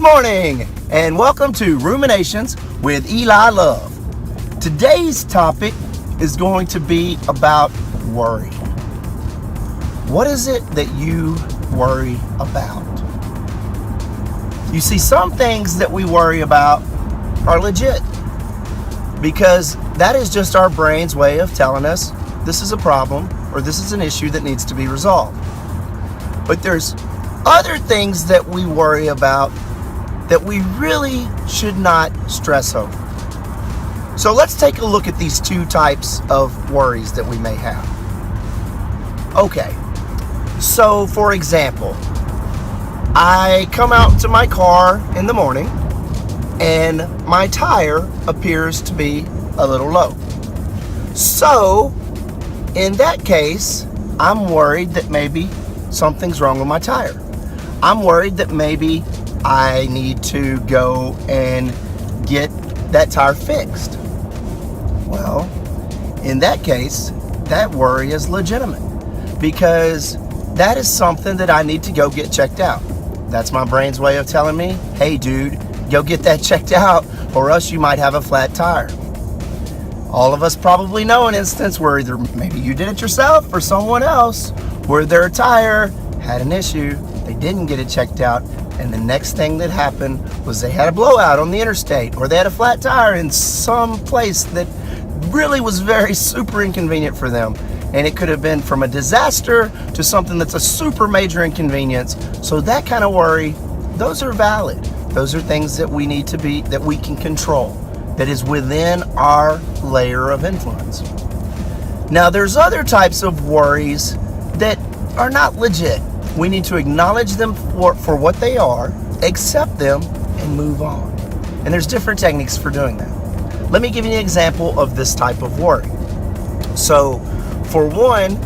morning, and welcome to Ruminations with Eli Love. Today's topic is going to be about worry. What is it that you worry about? You see, some things that we worry about are legit, because that is just our brain's way of telling us this is a problem or this is an issue that needs to be resolved. But there's other things that we worry about that we really should not stress over. So let's take a look at these two types of worries that we may have. Okay, so for example, I come out to my car in the morning and my tire appears to be a little low. So in that case, I'm worried that maybe something's wrong with my tire. I'm worried that maybe I need to go and get that tire fixed. Well, in that case, that worry is legitimate, because that is something that I need to go get checked out. That's my brain's way of telling me, hey dude, go get that checked out or else you might have a flat tire. All of us probably know an instance where either maybe you did it yourself or someone else where their tire had an issue, they didn't get it checked out, and the next thing that happened was they had a blowout on the interstate, or they had a flat tire in some place that really was very super inconvenient for them. And it could have been from a disaster to something that's a super major inconvenience. So that kind of worry, those are valid. Those are things that we need to be, that we can control, that is within our layer of influence. Now there's other types of worries that are not legit. We need to acknowledge them for what they are, accept them, and move on. And there's different techniques for doing that. Let me give you an example of this type of worry. So, for one,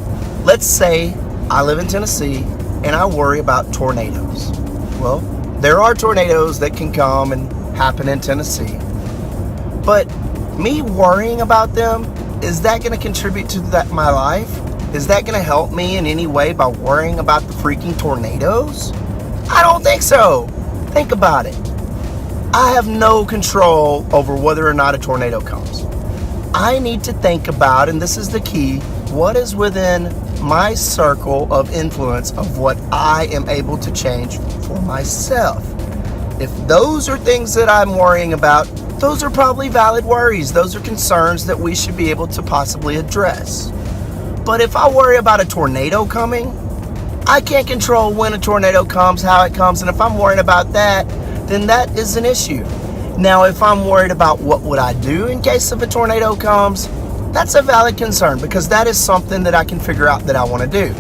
let's say I live in Tennessee and I worry about tornadoes. Well, there are tornadoes that can come and happen in Tennessee. But me worrying about them, is that going to contribute to my life? Is that going to help me in any way by worrying about the freaking tornadoes? I don't think so. Think about it. I have no control over whether or not a tornado comes. I need to think about, and this is the key, what is within my circle of influence of what I am able to change for myself. If those are things that I'm worrying about, those are probably valid worries. Those are concerns that we should be able to possibly address. But if I worry about a tornado coming, I can't control when a tornado comes, how it comes, and if I'm worried about that, then that is an issue. Now, if I'm worried about what would I do in case of a tornado comes, that's a valid concern, because that is something that I can figure out that I want to do.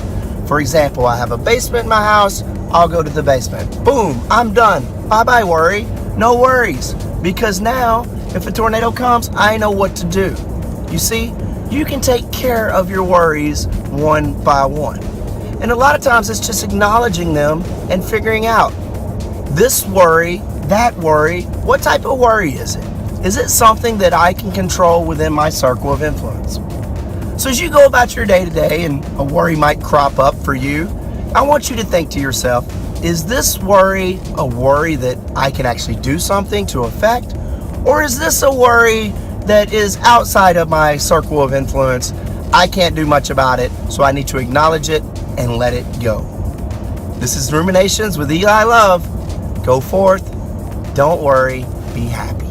For example, I have a basement in my house, I'll go to the basement. Boom, I'm done. Bye-bye worry. No worries. Because now, if a tornado comes, I know what to do. You see, you can take care of your worries one by one. And a lot of times it's just acknowledging them and figuring out this worry, that worry, what type of worry is it? Is it something that I can control within my circle of influence? So as you go about your day to day and a worry might crop up for you, I want you to think to yourself, is this worry a worry that I can actually do something to affect? Or is this a worry that is outside of my circle of influence? I can't do much about it, so I need to acknowledge it and let it go. This is Ruminations with Eli Love. Go forth, don't worry, be happy.